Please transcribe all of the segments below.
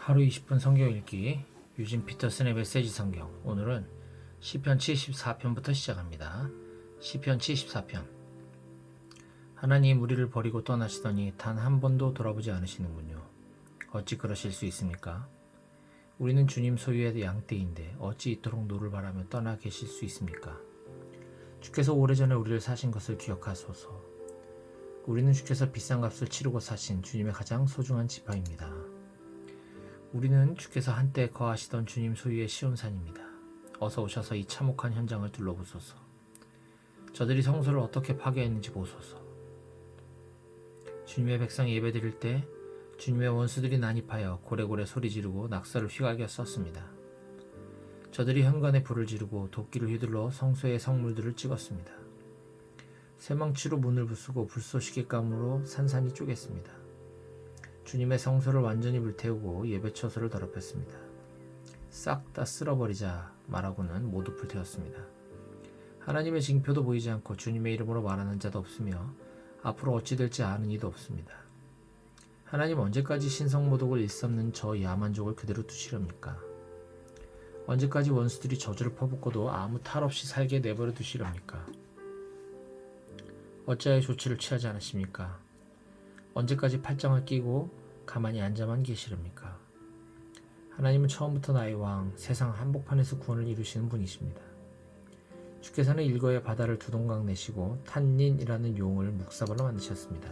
하루 20분 성경 읽기 유진 피터슨의 메시지 성경. 오늘은 시편 74편부터 시작합니다. 시편 74편. 하나님 우리를 버리고 떠나시더니 단 한 번도 돌아보지 않으시는군요. 어찌 그러실 수 있습니까? 우리는 주님 소유의 양떼인데 어찌 이토록 노를 바라며 떠나 계실 수 있습니까? 주께서 오래전에 우리를 사신 것을 기억하소서. 우리는 주께서 비싼 값을 치르고 사신 주님의 가장 소중한 지파입니다. 우리는 주께서 한때 거하시던 주님 소유의 시온산입니다. 어서 오셔서 이 참혹한 현장을 둘러보소서. 저들이 성소를 어떻게 파괴했는지 보소서. 주님의 백성이 예배드릴 때 주님의 원수들이 난입하여 고래고래 소리 지르고 낙서를 휘갈겨 썼습니다. 저들이 현관에 불을 지르고 도끼를 휘둘러 성소의 성물들을 찍었습니다. 쇠망치로 문을 부수고 불쏘시개감으로 산산이 쪼갰습니다. 주님의 성소를 완전히 불태우고 예배처소를 더럽혔습니다. 싹 다 쓸어버리자 말하고는 모두 불태웠습니다. 하나님의 징표도 보이지 않고 주님의 이름으로 말하는 자도 없으며 앞으로 어찌 될지 아는 이도 없습니다. 하나님 언제까지 신성모독을 일삼는 저 야만족을 그대로 두시렵니까? 언제까지 원수들이 저주를 퍼붓고도 아무 탈 없이 살게 내버려 두시렵니까? 어찌하여 조치를 취하지 않으십니까? 언제까지 팔짱을 끼고 가만히 앉아만 계시렵니까? 하나님은 처음부터 나의 왕, 세상 한복판에서 구원을 이루시는 분이십니다. 주께서는 일거에 바다를 두 동강 내시고 탄닌이라는 용을 묵사발로 만드셨습니다.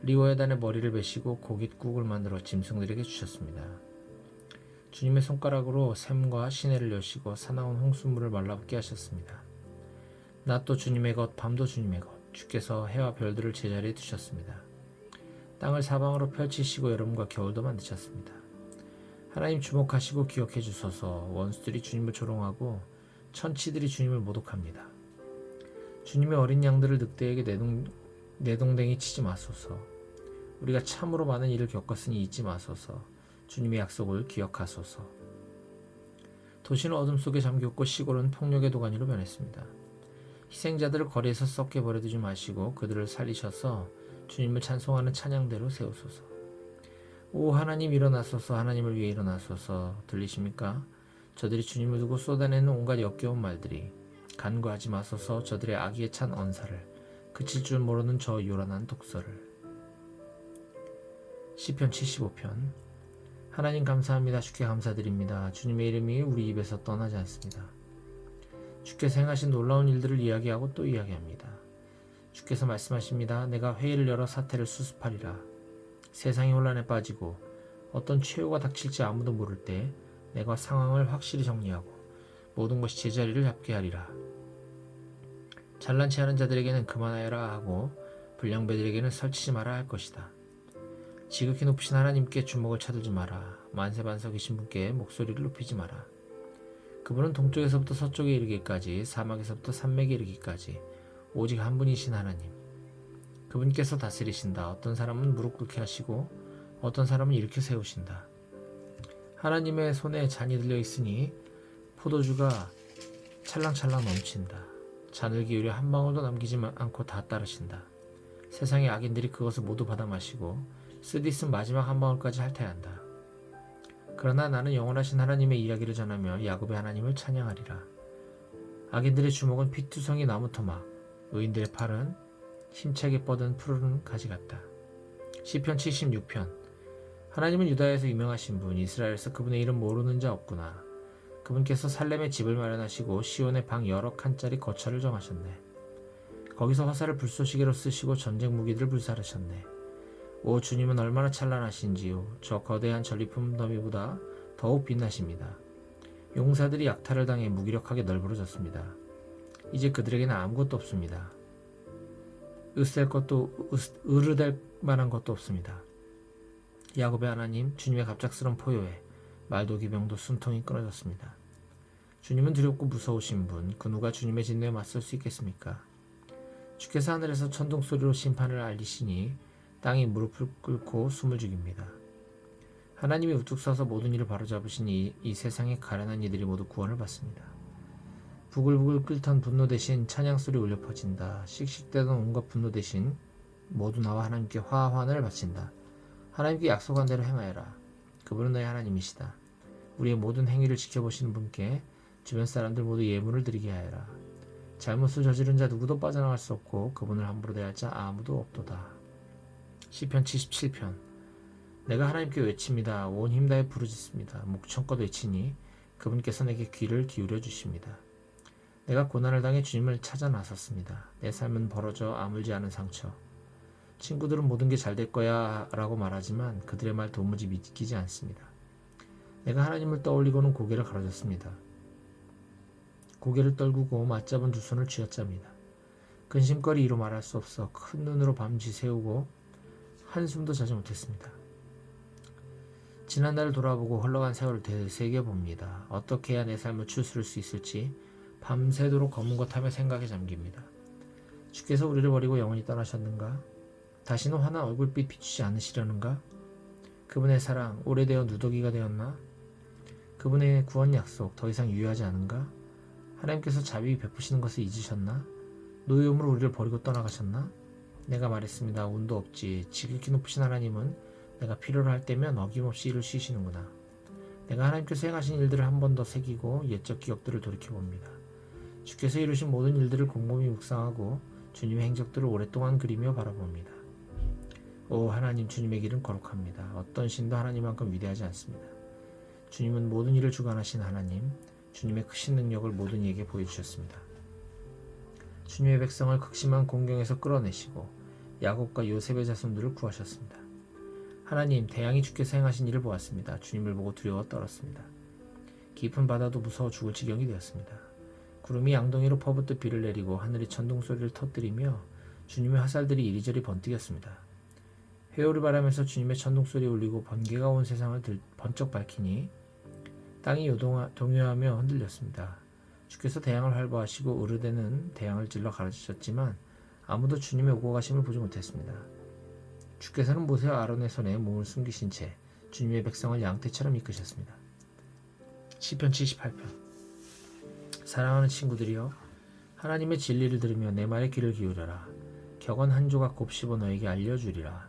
리워야단의 머리를 베시고 고깃국을 만들어 짐승들에게 주셨습니다. 주님의 손가락으로 샘과 시내를 여시고 사나운 홍수물을 말라붙게 하셨습니다. 낮도 주님의 것, 밤도 주님의 것, 주께서 해와 별들을 제자리에 두셨습니다. 땅을 사방으로 펼치시고 여름과 겨울도 만드셨습니다. 하나님 주목하시고 기억해 주소서. 원수들이 주님을 조롱하고 천치들이 주님을 모독합니다. 주님의 어린 양들을 늑대에게 내동댕이 치지 마소서. 우리가 참으로 많은 일을 겪었으니 잊지 마소서. 주님의 약속을 기억하소서. 도시는 어둠 속에 잠겼고 시골은 폭력의 도가니로 변했습니다. 희생자들을 거리에서 썩게 버려두지 마시고 그들을 살리셔서 주님을 찬송하는 찬양대로 세우소서. 오 하나님 일어나소서. 하나님을 위해 일어나소서. 들리십니까? 저들이 주님을 두고 쏟아내는 온갖 역겨운 말들이. 간과하지 마소서. 저들의 악의에 찬 언사를, 그칠 줄 모르는 저 요란한 독서를. 시편 75편. 하나님 감사합니다. 주께 감사드립니다. 주님의 이름이 우리 입에서 떠나지 않습니다. 주께서 행하신 놀라운 일들을 이야기하고 또 이야기합니다. 주께서 말씀하십니다. 내가 회의를 열어 사태를 수습하리라. 세상이 혼란에 빠지고 어떤 최후가 닥칠지 아무도 모를 때 내가 상황을 확실히 정리하고 모든 것이 제자리를 잡게 하리라. 잘난 체하는 자들에게는 그만하여라 하고 불량배들에게는 설치지 마라 할 것이다. 지극히 높으신 하나님께 주목을 차두지 마라. 만세반석 계신 분께 목소리를 높이지 마라. 그분은 동쪽에서부터 서쪽에 이르기까지, 사막에서부터 산맥에 이르기까지 오직 한 분이신 하나님. 그분께서 다스리신다. 어떤 사람은 무릎 꿇게 하시고 어떤 사람은 일으켜 세우신다. 하나님의 손에 잔이 들려 있으니 포도주가 찰랑찰랑 넘친다. 잔을 기울여 한 방울도 남기지 않고 다 따르신다. 세상의 악인들이 그것을 모두 받아 마시고 쓰디쓴 마지막 한 방울까지 핥아야 한다. 그러나 나는 영원하신 하나님의 이야기를 전하며 야곱의 하나님을 찬양하리라. 악인들의 주먹은 피투성이 나무토막, 의인들의 팔은 힘차게 뻗은 푸르른 가지 같다. 시편 76편. 하나님은 유다에서 유명하신 분, 이스라엘에서 그분의 이름 모르는 자 없구나. 그분께서 살렘에 집을 마련하시고 시온의 방 여러 칸짜리 거처를 정하셨네. 거기서 화살을 불쏘시개로 쓰시고 전쟁 무기들을 불사르셨네. 오 주님은 얼마나 찬란하신지요. 저 거대한 전리품 더미보다 더욱 빛나십니다. 용사들이 약탈을 당해 무기력하게 널브러졌습니다. 이제 그들에게는 아무것도 없습니다. 으르댈 만한 것도 없습니다. 야곱의 하나님, 주님의 갑작스러운 포효에 말도 기병도 숨통이 끊어졌습니다. 주님은 두렵고 무서우신 분, 그 누가 주님의 진노에 맞설 수 있겠습니까? 주께서 하늘에서 천둥소리로 심판을 알리시니 땅이 무릎을 꿇고 숨을 죽입니다. 하나님이 우뚝 서서 모든 일을 바로잡으시니 이 세상에 가련한 이들이 모두 구원을 받습니다. 부글부글 끓던 분노 대신 찬양소리 울려 퍼진다. 씩씩대던 온갖 분노 대신 모두 나와 하나님께 화환을 바친다. 하나님께 약속한 대로 행하여라. 그분은 너희 하나님이시다. 우리의 모든 행위를 지켜보시는 분께 주변 사람들 모두 예물을 드리게 하여라. 잘못을 저지른 자 누구도 빠져나갈 수 없고 그분을 함부로 대할 자 아무도 없도다. 시편 77편. 내가 하나님께 외칩니다. 온 힘 다해 부르짖습니다. 목청껏 외치니 그분께서 내게 귀를 기울여 주십니다. 내가 고난을 당해 주님을 찾아 나섰습니다. 내 삶은 벌어져 아물지 않은 상처. 친구들은 모든 게 잘 될 거야 라고 말하지만 그들의 말 도무지 믿기지 않습니다. 내가 하나님을 떠올리고는 고개를 가로졌습니다. 고개를 떨구고 맞잡은 두 손을 쥐어짭니다. 근심거리 이루 말할 수 없어 큰 눈으로 밤지 새우고 한숨도 자지 못했습니다. 지난날을 돌아보고 흘러간 세월을 되새겨봅니다. 어떻게 해야 내 삶을 추스를 수 있을지 밤새도록 검은 것 하며 생각에 잠깁니다. 주께서 우리를 버리고 영원히 떠나셨는가? 다시는 환한 얼굴빛 비추지 않으시려는가? 그분의 사랑 오래되어 누더기가 되었나? 그분의 구원 약속 더 이상 유효하지 않은가? 하나님께서 자비 베푸시는 것을 잊으셨나? 노여움으로 우리를 버리고 떠나가셨나? 내가 말했습니다. 운도 없지. 지극히 높으신 하나님은 내가 필요로 할 때면 어김없이 일을 쉬시는구나. 내가 하나님께서 행하신 일들을 한 번 더 새기고 옛적 기억들을 돌이켜봅니다. 주께서 이루신 모든 일들을 곰곰이 묵상하고 주님의 행적들을 오랫동안 그리며 바라봅니다. 오 하나님, 주님의 길은 거룩합니다. 어떤 신도 하나님만큼 위대하지 않습니다. 주님은 모든 일을 주관하신 하나님, 주님의 크신 능력을 모든 이에게 보여주셨습니다. 주님의 백성을 극심한 공경에서 끌어내시고 야곱과 요셉의 자손들을 구하셨습니다. 하나님, 태양이 주께서 행하신 일을 보았습니다. 주님을 보고 두려워 떨었습니다. 깊은 바다도 무서워 죽을 지경이 되었습니다. 구름이 양동이로 퍼붓듯 비를 내리고 하늘이 천둥소리를 터뜨리며 주님의 화살들이 이리저리 번뜩였습니다. 회오를 바라면서 주님의 천둥소리 울리고 번개가 온 세상을 번쩍 밝히니 땅이 동요하며 흔들렸습니다. 주께서 대양을 활보하시고 으르되는 대양을 찔러 가르치셨지만 아무도 주님의 오고 가심을 보지 못했습니다. 주께서는 모세와 아론의 손에 몸을 숨기신 채 주님의 백성을 양떼처럼 이끄셨습니다. 시편 78편. 사랑하는 친구들이여, 하나님의 진리를 들으며 내 말에 귀를 기울여라. 격언 한 조각 곱씹어 너에게 알려주리라.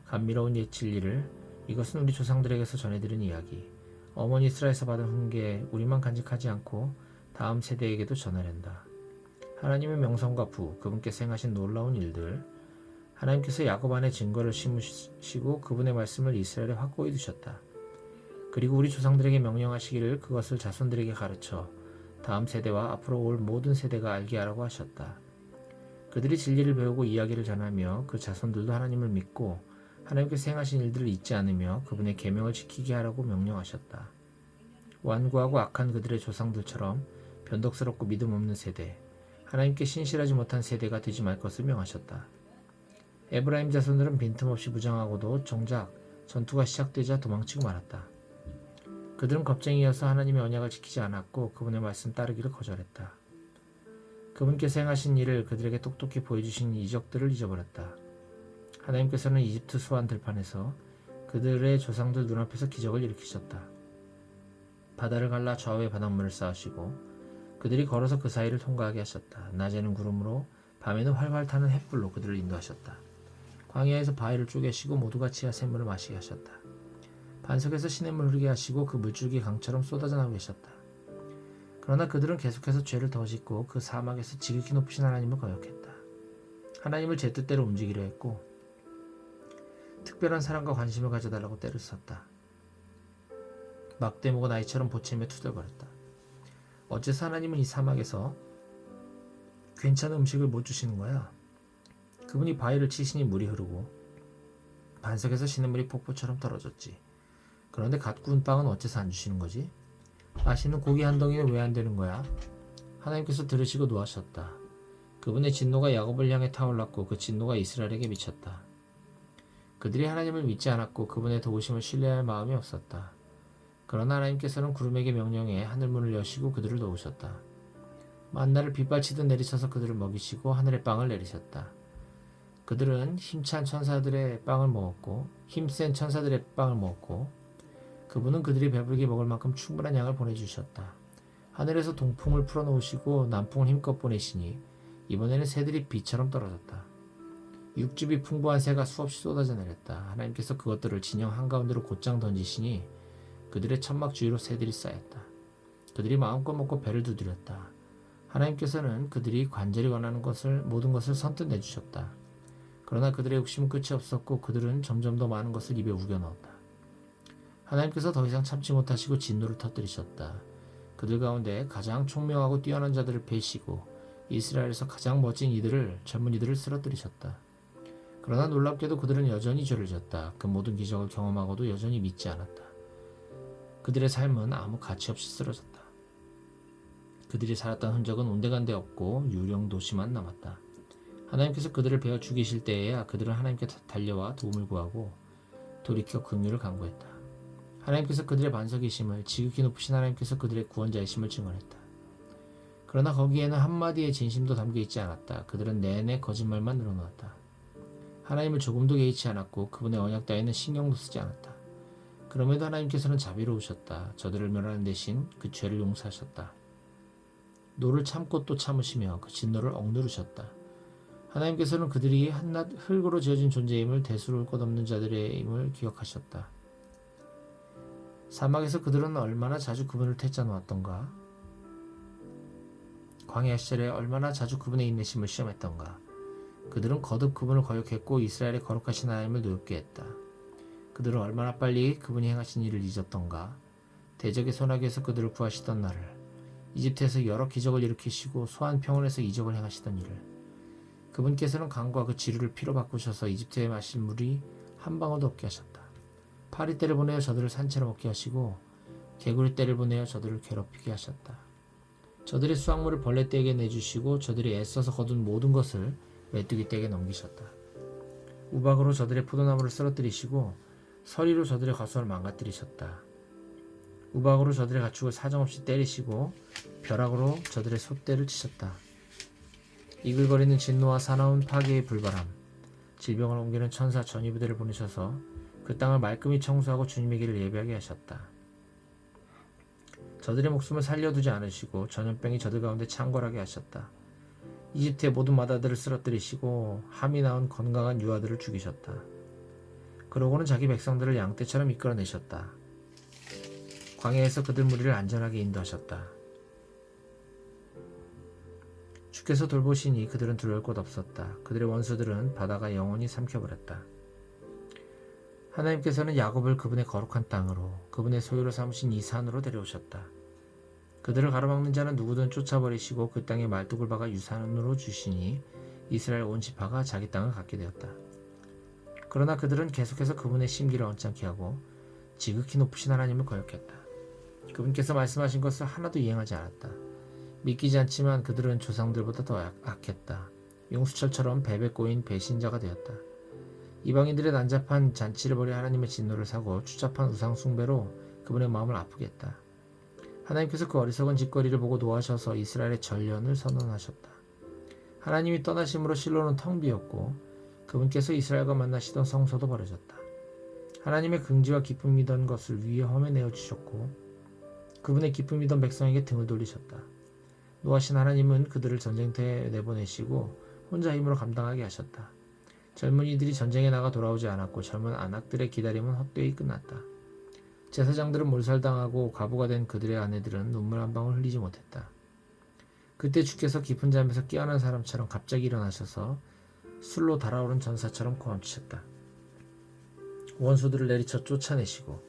감미로운 옛 진리를, 이것은 우리 조상들에게서 전해들은 이야기. 어머니 이스라엘에서 받은 훈계, 우리만 간직하지 않고 다음 세대에게도 전하련다. 하나님의 명성과 부, 그분께서 행하신 놀라운 일들, 하나님께서 야곱 안에 증거를 심으시고 그분의 말씀을 이스라엘에 확고히 두셨다. 그리고 우리 조상들에게 명령하시기를 그것을 자손들에게 가르쳐 다음 세대와 앞으로 올 모든 세대가 알게 하라고 하셨다. 그들이 진리를 배우고 이야기를 전하며 그 자손들도 하나님을 믿고 하나님께서 행하신 일들을 잊지 않으며 그분의 계명을 지키게 하라고 명령하셨다. 완고하고 악한 그들의 조상들처럼 변덕스럽고 믿음 없는 세대, 하나님께 신실하지 못한 세대가 되지 말 것을 명하셨다. 에브라임 자손들은 빈틈없이 무장하고도 정작 전투가 시작되자 도망치고 말았다. 그들은 겁쟁이여서 하나님의 언약을 지키지 않았고 그분의 말씀 따르기를 거절했다. 그분께서 행하신 일을 그들에게 똑똑히 보여주신 이적들을 잊어버렸다. 하나님께서는 이집트 수완 들판에서 그들의 조상들 눈앞에서 기적을 일으키셨다. 바다를 갈라 좌우에 바닷물을 쌓으시고 그들이 걸어서 그 사이를 통과하게 하셨다. 낮에는 구름으로 밤에는 활활 타는 햇불로 그들을 인도하셨다. 광야에서 바위를 쪼개시고 모두가 지하 샘물을 마시게 하셨다. 반석에서 시냇물 흐르게 하시고 그 물줄기 강처럼 쏟아져 나오게 하셨다. 그러나 그들은 계속해서 죄를 더 짓고 그 사막에서 지극히 높으신 하나님을 거역했다. 하나님을 제 뜻대로 움직이려 했고 특별한 사랑과 관심을 가져달라고 때를 썼다. 막대 목은 아이처럼 보채며 투덜거렸다. 어째서 하나님은 이 사막에서 괜찮은 음식을 못 주시는 거야? 그분이 바위를 치시니 물이 흐르고 반석에서 시냇물이 폭포처럼 떨어졌지. 그런데 갓 구운 빵은 어째서 안 주시는 거지? 맛있는 고기 한 덩이는 왜 안 되는 거야? 하나님께서 들으시고 노하셨다. 그분의 진노가 야곱을 향해 타올랐고 그 진노가 이스라엘에게 미쳤다. 그들이 하나님을 믿지 않았고 그분의 도우심을 신뢰할 마음이 없었다. 그러나 하나님께서는 구름에게 명령해 하늘문을 여시고 그들을 도우셨다. 만나를 빗발치듯 내리쳐서 그들을 먹이시고 하늘의 빵을 내리셨다. 그들은 힘센 천사들의 빵을 먹었고 그분은 그들이 배부르게 먹을 만큼 충분한 양을 보내주셨다. 하늘에서 동풍을 풀어놓으시고 남풍을 힘껏 보내시니 이번에는 새들이 비처럼 떨어졌다. 육즙이 풍부한 새가 수없이 쏟아져 내렸다. 하나님께서 그것들을 진영 한가운데로 곧장 던지시니 그들의 천막 주위로 새들이 쌓였다. 그들이 마음껏 먹고 배를 두드렸다. 하나님께서는 그들이 간절히 원하는 모든 것을 선뜻 내주셨다. 그러나 그들의 욕심은 끝이 없었고 그들은 점점 더 많은 것을 입에 우겨 넣었다. 하나님께서 더 이상 참지 못하시고 진노를 터뜨리셨다. 그들 가운데 가장 총명하고 뛰어난 자들을 베시고 이스라엘에서 가장 멋진 젊은 이들을 쓰러뜨리셨다. 그러나 놀랍게도 그들은 여전히 죄를 지었다. 그 모든 기적을 경험하고도 여전히 믿지 않았다. 그들의 삶은 아무 가치 없이 쓰러졌다. 그들이 살았던 흔적은 온데간데 없고 유령 도시만 남았다. 하나님께서 그들을 베어 죽이실 때에야 그들은 하나님께 달려와 도움을 구하고 돌이켜 긍휼을 간구했다. 하나님께서 그들의 반석이심을, 지극히 높으신 하나님께서 그들의 구원자이심을 증언했다. 그러나 거기에는 한마디의 진심도 담겨있지 않았다. 그들은 내내 거짓말만 늘어놓았다. 하나님을 조금도 개의치 않았고 그분의 언약 따위는 신경도 쓰지 않았다. 그럼에도 하나님께서는 자비로우셨다. 저들을 멸하는 대신 그 죄를 용서하셨다. 노를 참고 또 참으시며 그 진노를 억누르셨다. 하나님께서는 그들이 한낱 흙으로 지어진 존재임을, 대수로울 것 없는 자들의 힘을 기억하셨다. 사막에서 그들은 얼마나 자주 그분을 퇴짜 놓았던가. 광야 시절에 얼마나 자주 그분의 인내심을 시험했던가. 그들은 거듭 그분을 거역했고 이스라엘의 거룩하신 하나님을 노엽게 했다. 그들은 얼마나 빨리 그분이 행하신 일을 잊었던가. 대적의 소나기에서 그들을 구하시던 날을, 이집트에서 여러 기적을 일으키시고 소한 평원에서 이적을 행하시던 일을, 그분께서는 강과 그 지류를 피로 바꾸셔서 이집트에 마신 물이 한 방울도 없게 하셨다. 파리떼를 보내어 저들을 산채로 먹게 하시고 개구리떼를 보내어 저들을 괴롭히게 하셨다. 저들의 수확물을 벌레떼에게 내주시고 저들이 애써서 거둔 모든 것을 메뚜기떼에게 넘기셨다. 우박으로 저들의 포도나무를 쓰러뜨리시고 서리로 저들의 과수를 망가뜨리셨다. 우박으로 저들의 가축을 사정없이 때리시고 벼락으로 저들의 솥대를 치셨다. 이글거리는 진노와 사나운 파괴의 불바람, 질병을 옮기는 천사 전이부대를 보내셔서 그 땅을 말끔히 청소하고 주님의 길을 예비하게 하셨다. 저들의 목숨을 살려두지 않으시고 전염병이 저들 가운데 창궐하게 하셨다. 이집트의 모든 마다들을 쓰러뜨리시고 함이 나온 건강한 유아들을 죽이셨다. 그러고는 자기 백성들을 양떼처럼 이끌어내셨다. 광야에서 그들 무리를 안전하게 인도하셨다. 주께서 돌보시니 그들은 두려울 것 없었다. 그들의 원수들은 바다가 영원히 삼켜버렸다. 하나님께서는 야곱을 그분의 거룩한 땅으로, 그분의 소유로 삼으신 이 산으로 데려오셨다. 그들을 가로막는 자는 누구든 쫓아버리시고 그 땅에 말뚝을 박아 유산으로 주시니 이스라엘 온 지파가 자기 땅을 갖게 되었다. 그러나 그들은 계속해서 그분의 심기를 언짢게 하고 지극히 높으신 하나님을 거역했다. 그분께서 말씀하신 것을 하나도 이행하지 않았다. 믿기지 않지만 그들은 조상들보다 더 악했다. 용수철처럼 베베 꼬인 배신자가 되었다. 이방인들의 난잡한 잔치를 벌여 하나님의 진노를 사고 추잡한 우상 숭배로 그분의 마음을 아프게 했다. 하나님께서 그 어리석은 짓거리를 보고 노하셔서 이스라엘의 전련을 선언하셨다. 하나님이 떠나심으로 실로는 텅 비었고 그분께서 이스라엘과 만나시던 성소도 버려졌다. 하나님의 긍지와 기쁨이던 것을 위에 험에 내어주셨고 그분의 기쁨이던 백성에게 등을 돌리셨다. 노하신 하나님은 그들을 전쟁터에 내보내시고 혼자 힘으로 감당하게 하셨다. 젊은이들이 전쟁에 나가 돌아오지 않았고 젊은 안악들의 기다림은 헛되이 끝났다. 제사장들은 몰살당하고 과부가 된 그들의 아내들은 눈물 한 방울 흘리지 못했다. 그때 주께서 깊은 잠에서 깨어난 사람처럼 갑자기 일어나셔서 술로 달아오른 전사처럼 고함치셨다. 원수들을 내리쳐 쫓아내시고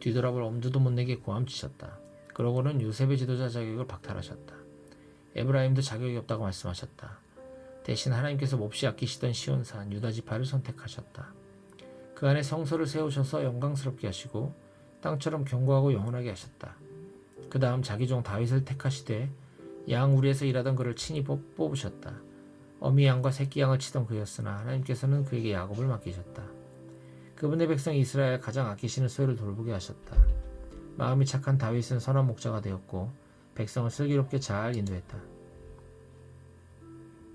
뒤돌아볼 엄두도 못 내게 고함치셨다. 그러고는 요셉의 지도자 자격을 박탈하셨다. 에브라임도 자격이 없다고 말씀하셨다. 대신 하나님께서 몹시 아끼시던 시온산 유다 지파를 선택하셨다. 그 안에 성소를 세우셔서 영광스럽게 하시고 땅처럼 견고하고 영원하게 하셨다. 그 다음 자기 종 다윗을 택하시되 양 우리에서 일하던 그를 친히 뽑으셨다. 어미 양과 새끼 양을 치던 그였으나 하나님께서는 그에게 야곱을 맡기셨다. 그분의 백성 이스라엘 가장 아끼시는 소유를 돌보게 하셨다. 마음이 착한 다윗은 선한 목자가 되었고 백성을 슬기롭게 잘 인도했다.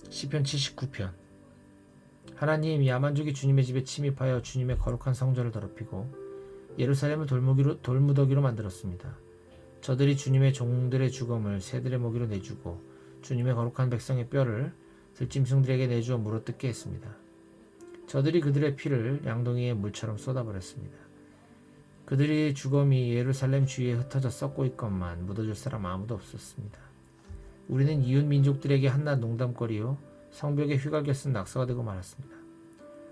시편 79편. 하나님, 야만족이 주님의 집에 침입하여 주님의 거룩한 성전을 더럽히고 예루살렘을 돌무더기로 만들었습니다. 저들이 주님의 종들의 죽음을 새들의 먹이로 내주고 주님의 거룩한 백성의 뼈를 들짐승들에게 내주어 물어뜯게 했습니다. 저들이 그들의 피를 양동이의 물처럼 쏟아버렸습니다. 그들이 주검이 예루살렘 주위에 흩어져 썩고 있건만 묻어줄 사람 아무도 없었습니다. 우리는 이웃 민족들에게 한낱 농담거리요 성벽에 휘갈겨 쓴 낙서가 되고 말았습니다.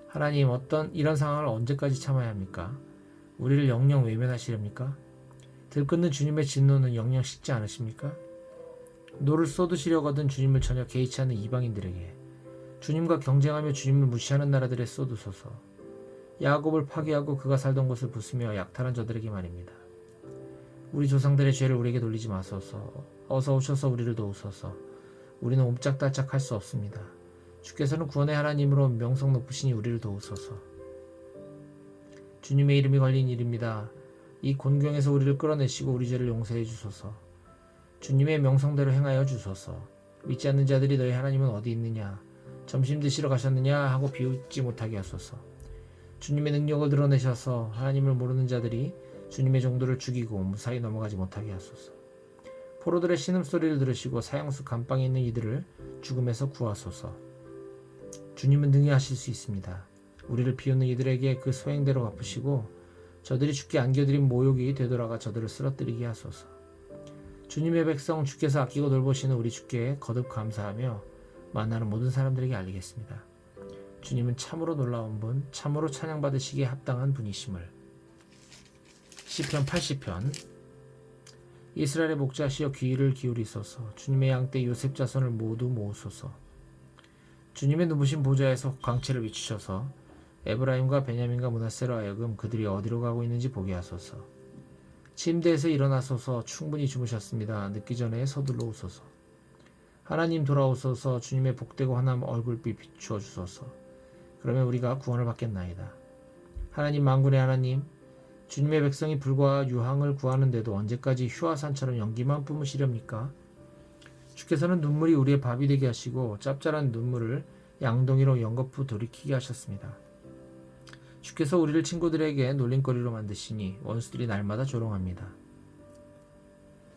하나님, 이런 상황을 언제까지 참아야 합니까? 우리를 영영 외면하시렵니까? 들끓는 주님의 진노는 영영 식지 않으십니까? 노를 쏟으시려거든 주님을 전혀 개의치 않는 이방인들에게, 주님과 경쟁하며 주님을 무시하는 나라들에 쏟으소서. 야곱을 파괴하고 그가 살던 곳을 부수며 약탈한 저들에게 말입니다. 우리 조상들의 죄를 우리에게 돌리지 마소서. 어서 오셔서 우리를 도우소서. 우리는 옴짝달짝할 수 없습니다. 주께서는 구원의 하나님으로 명성 높으시니 우리를 도우소서. 주님의 이름이 걸린 일입니다. 이 곤경에서 우리를 끌어내시고 우리 죄를 용서해 주소서. 주님의 명성대로 행하여 주소서. 믿지 않는 자들이 너희 하나님은 어디 있느냐, 점심 드시러 가셨느냐 하고 비웃지 못하게 하소서. 주님의 능력을 드러내셔서 하나님을 모르는 자들이 주님의 종들을 죽이고 무사히 넘어가지 못하게 하소서. 포로들의 신음소리를 들으시고 사형수 감방에 있는 이들을 죽음에서 구하소서. 주님은 능히 하실 수 있습니다. 우리를 비웃는 이들에게 그 소행대로 갚으시고 저들이 주께 안겨드린 모욕이 되돌아가 저들을 쓰러뜨리게 하소서. 주님의 백성, 주께서 아끼고 돌보시는 우리 주께 거듭 감사하며 만나는 모든 사람들에게 알리겠습니다. 주님은 참으로 놀라운 분, 참으로 찬양받으시기에 합당한 분이심을. 시편 80편. 이스라엘의 목자시여 귀를 기울이소서. 주님의 양떼 요셉 자손을 모두 모으소서. 주님의 누부신 보좌에서 광채를 비추셔서 에브라임과 베냐민과 므낫세로 하여금 그들이 어디로 가고 있는지 보게 하소서. 침대에서 일어나소서. 충분히 주무셨습니다. 늦기 전에 서둘러 오소서. 하나님 돌아오소서. 주님의 복되고 환한 얼굴빛 비추어 주소서. 그러면 우리가 구원을 받겠나이다. 하나님, 만군의 하나님, 주님의 백성이 불과 유황을 구하는데도 언제까지 휴화산처럼 연기만 뿜으시렵니까? 주께서는 눈물이 우리의 밥이 되게 하시고 짭짤한 눈물을 양동이로 연거푸 돌이키게 하셨습니다. 주께서 우리를 친구들에게 놀림거리로 만드시니 원수들이 날마다 조롱합니다.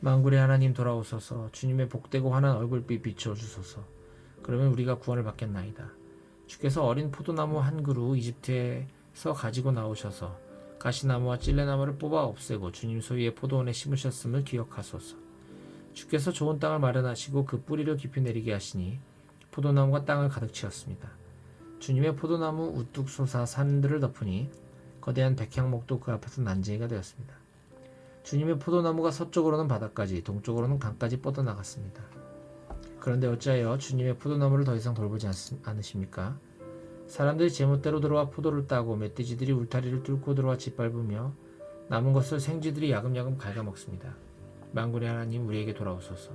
만군의 하나님 돌아오소서. 주님의 복되고 환한 얼굴빛 비추어 주소서. 그러면 우리가 구원을 받겠나이다. 주께서 어린 포도나무 한 그루 이집트에서 가지고 나오셔서 가시나무와 찔레나무를 뽑아 없애고 주님 소유의 포도원에 심으셨음을 기억하소서. 주께서 좋은 땅을 마련하시고 그 뿌리를 깊이 내리게 하시니 포도나무가 땅을 가득 채웠습니다. 주님의 포도나무 우뚝 솟아 산들을 덮으니 거대한 백향목도 그 앞에서 난쟁이가 되었습니다. 주님의 포도나무가 서쪽으로는 바다까지, 동쪽으로는 강까지 뻗어나갔습니다. 그런데 어찌하여 주님의 포도나무를 더 이상 돌보지 않으십니까? 사람들이 제멋대로 들어와 포도를 따고 멧돼지들이 울타리를 뚫고 들어와 짓밟으며 남은 것을 생쥐들이 야금야금 갉아먹습니다. 만군의 하나님, 우리에게 돌아오소서.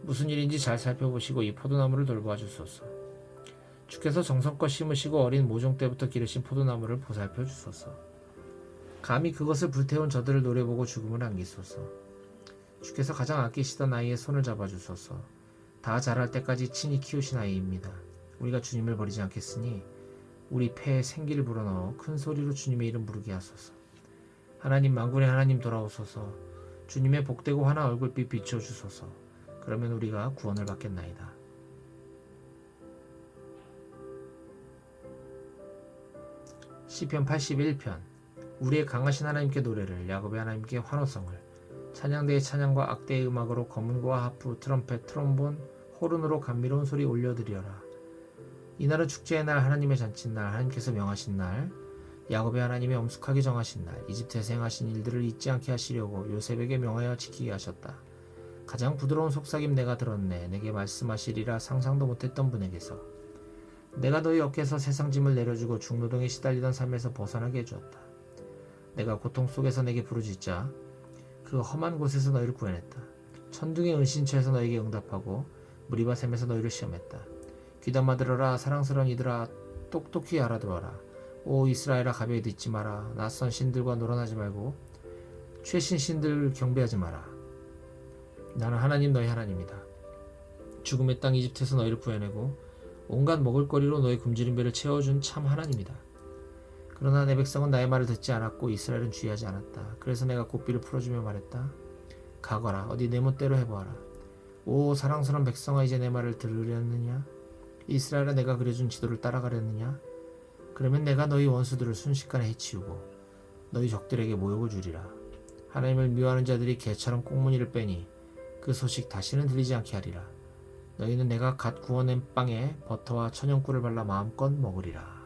무슨 일인지 잘 살펴보시고 이 포도나무를 돌보아 주소서. 주께서 정성껏 심으시고 어린 모종 때부터 기르신 포도나무를 보살펴 주소서. 감히 그것을 불태운 저들을 노려보고 죽음을 안기소서. 주께서 가장 아끼시던 아이의 손을 잡아주소서. 다 자랄 때까지 친히 키우신 아이입니다. 우리가 주님을 버리지 않겠으니 우리 폐에 생기를 불어넣어 큰 소리로 주님의 이름 부르게 하소서. 하나님, 만군의 하나님 돌아오소서. 주님의 복되고 환한 얼굴빛 비추어 주소서. 그러면 우리가 구원을 받겠나이다. 시편 81편. 우리의 강하신 하나님께 노래를, 야곱의 하나님께 환호성을, 찬양대의 찬양과 악대의 음악으로 검은고와 하프, 트럼펫, 트롬본, 호른으로 감미로운 소리 올려드리어라. 이날은 축제의 날, 하나님의 잔칫날, 하나님께서 명하신 날, 야곱의 하나님의 엄숙하게 정하신 날, 이집트에서 행하신 일들을 잊지 않게 하시려고 요셉에게 명하여 지키게 하셨다. 가장 부드러운 속삭임 내가 들었네. 내게 말씀하시리라 상상도 못했던 분에게서. 내가 너희 어깨에서 세상 짐을 내려주고 중노동에 시달리던 삶에서 벗어나게 해주었다. 내가 고통 속에서 내게 부르짖자 그 험한 곳에서 너희를 구해냈다. 천둥의 은신처에서 너에게 응답하고 무리바샘에서 너희를 시험했다. 귀담아 들어라. 사랑스러운 이들아, 똑똑히 알아들어라. 오 이스라엘아, 가벼이 듣지 마라. 낯선 신들과 놀아나지 말고 최신 신들 경배하지 마라. 나는 하나님, 너희 하나님이다. 죽음의 땅 이집트에서 너희를 구해내고 온갖 먹을거리로 너희 굶주린 배를 채워준 참 하나님이다. 그러나 내 백성은 나의 말을 듣지 않았고 이스라엘은 주의하지 않았다. 그래서 내가 고삐를 풀어주며 말했다. 가거라. 어디 내 멋대로 해보아라. 오 사랑스러운 백성아, 이제 내 말을 들으려느냐? 이스라엘아, 내가 그려준 지도를 따라가려느냐? 그러면 내가 너희 원수들을 순식간에 해치우고 너희 적들에게 모욕을 주리라. 하나님을 미워하는 자들이 개처럼 꽁무니를 빼니 그 소식 다시는 들리지 않게 하리라. 너희는 내가 갓 구워낸 빵에 버터와 천연꿀을 발라 마음껏 먹으리라.